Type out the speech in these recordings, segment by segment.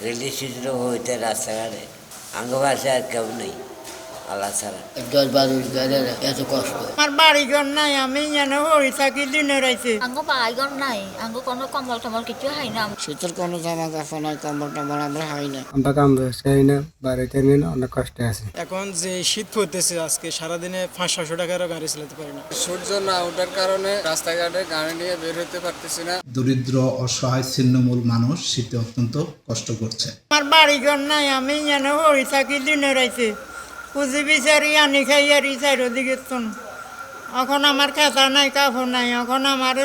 রেলের সুযোগ হইতে রাস্তাঘাটে আঙ্গভাষা আর কেউ নেই আল্লাহ ছাড়া। 10-12 গাড়ি এত কষ্ট। আমার বাড়িঘর নাই, আমি যেন হয়ে থাকি দিনে রাইতে। আঙ্গ বাড়িঘর নাই, আঙ্গ কোনো কম্বল টম্বল কিছু হাই না। শীতের কোনো জামা কাপড় নাই, কম্বল টম্বল আমরা হাই না। আমরা কাম চাই না, বাড়িতে নিয়ে অনেক কষ্টে আছে। এখন যে শীত পড়তেছে, আজকে সারাদিনে 500-600 টাকারও গাড়ি চালাতে পারি না। সূর্য না ওঠার কারণে রাস্তাঘাটে গাড়ি নিয়ে বের হতে পারতেছি না। দরিদ্র অসহায় ছিন্নমূল মানুষ শীতে অত্যন্ত কষ্ট করছে। আমার বাড়িঘর নাই, আমি যেন হয়ে থাকি দিনে রাইতে। পুঁজি বিচারি আনি খাই আর চারিদিকে তুন। এখন আমার খাতা নাই, কাপড় নাই। এখন আমার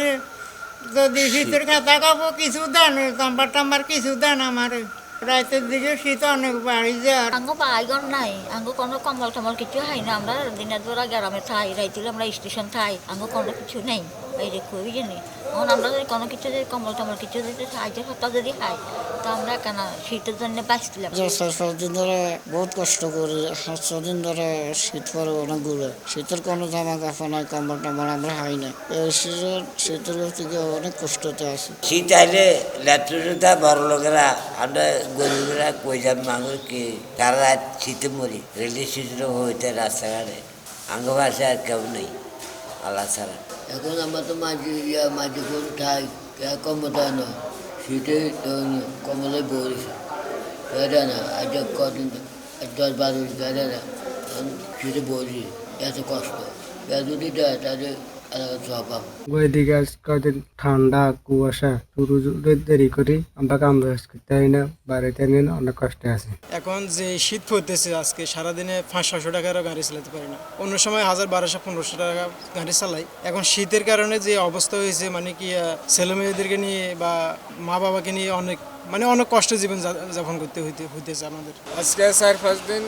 যদি শীতের খাতা কাপড় কিছু দেন, টাম্বার টাম্বার কিছু দেন আমার। রাতের দিকে শীত অনেক বাড়ি যায়। আঙ্গ বাড়িঘর নাই, আঙ্গ কোনো কম্বল টম্বল কিছু হাই না। আমরা দিনের বেলা গ্রামে থাই, রাইতে আমরা স্টেশন থাই, আঙ্গ কোনো কিছু নেই। বাইরে খুবই জানি এখন আমরা যদি কোনো কিছু যদি কম্বল টম্বল কিছু যদি সাহায্য সপ্তাহ যদি খাই, তো আমরা কেন শীতের জন্য বাঁচছিলাম। 6 দিন ধরে বহুত কষ্ট করি। 7 দিন ধরে শীত পরে অনেকগুলো। শীতের কোনো জামা কাপড় নাই, কম্বল টম্বল আমরা হাই না। এই শীতের থেকে অনেক কষ্টতে আছে। শীত আইলে ল্যাট্রিনটা বড় লোকেরা, আমরা গরিবেরা কই যাবে মানুষ কি সারা রাত শীতে মরি। রেলের সুযোগ হইতে রাস্তাঘাটে আঙ্গভাষা আর কেউ নেই আল্লাহ ছাড়া। এখন আমরা তো মাঝে করে ঠাই কম্বল না, শীতে কম্বলে বলিস গাড়ি না। আজ কদিন 10-12 গাড়ি না, শীতে বলি এত কষ্ট। যদি দেয় তাহলে সব ওইদিকে কদিন ঠান্ডা কুয়াশা শুরু দেরি করি, আমরা কাম করতে না, বাড়িতে নিয়ে অনেক কষ্টে আছে। এখন যে শীত পড়তেছে, আজকে সারাদিনে 500-600 টাকারও গাড়ি চালাতে পারি না। অন্য সময় 1000-1200-1500 টাকা গাড়ি চালাই। এখন শীতের কারণে যে অবস্থা হয়েছে, মানে কি ছেলে মেয়েদেরকে নিয়ে বা মা বাবাকে নিয়ে অনেক অনেক কষ্ট জীবন যাপন করতে হইতেছে আমাদের। আজকে 4-5 দিন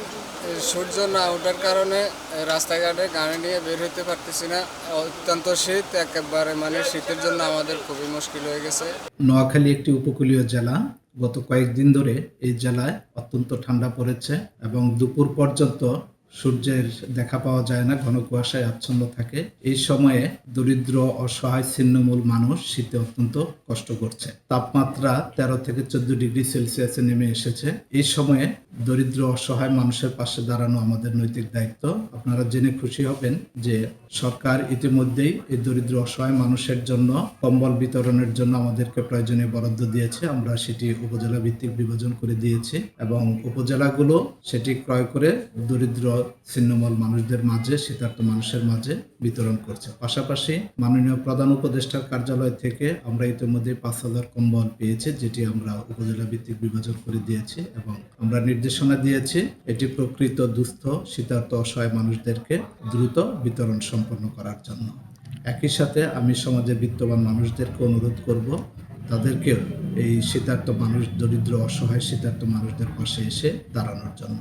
সূর্য না ওঠার কারণে রাস্তাঘাটে গাড়ি নিয়ে বের হতে পারতেছি না। অত্যন্ত শীত, একেবারে শীতের জন্য আমাদের খুবই মুশকিল হয়ে গেছে। নোয়াখালী একটি উপকূলীয় জেলা। গত কয়েকদিন ধরে এই জেলায় অত্যন্ত ঠান্ডা পড়েছে এবং দুপুর পর্যন্ত সূর্যের দেখা পাওয়া যায় না, ঘন কুয়াশায় আচ্ছন্ন থাকে। এই সময়ে দরিদ্র অসহায় ছিন্নমূল মানুষ শীতে অত্যন্ত কষ্ট করছে। তাপমাত্রা 13 থেকে 14 ডিগ্রি সেলসিয়াসে নেমে এসেছে। এই সময়ে দরিদ্র অসহায় মানুষের পাশে দাঁড়ানো আমাদের নৈতিক দায়িত্ব। আপনারা জেনে খুশি হবেন যে সরকার ইতিমধ্যেই এই দরিদ্র অসহায় মানুষের জন্য কম্বল বিতরণের জন্য আমাদেরকে প্রয়োজনীয় বরাদ্দ দিয়েছে। আমরা সেটি উপজেলা ভিত্তিক বিভাজন করে দিয়েছি এবং উপজেলাগুলো সেটি ক্রয় করে দরিদ্র ছিন্নমূল মানুষদের মাঝে, শীতার্ত মানুষের মাঝে বিতরণ করছে। পাশাপাশি মাননীয় প্রধান উপদেষ্টার কার্যালয় থেকে আমরা ইতিমধ্যে 5000 কম্বল পেয়েছি, যেটি আমরা উপজেলা ভিত্তিক বিভাজন করে দিয়েছি এবং আমরা নির্দেশনা দিয়েছি এটি প্রকৃত দুস্থ শীতার্ত অসহায় মানুষদেরকে দ্রুত বিতরণ সম্পন্ন করার জন্য। একই সাথে আমি সমাজের বিত্তবান মানুষদেরকে অনুরোধ করব তাদেরকেও এই শীতার্ত মানুষ, দরিদ্র অসহায় শীতার্ত মানুষদের পাশে এসে দাঁড়ানোর জন্য।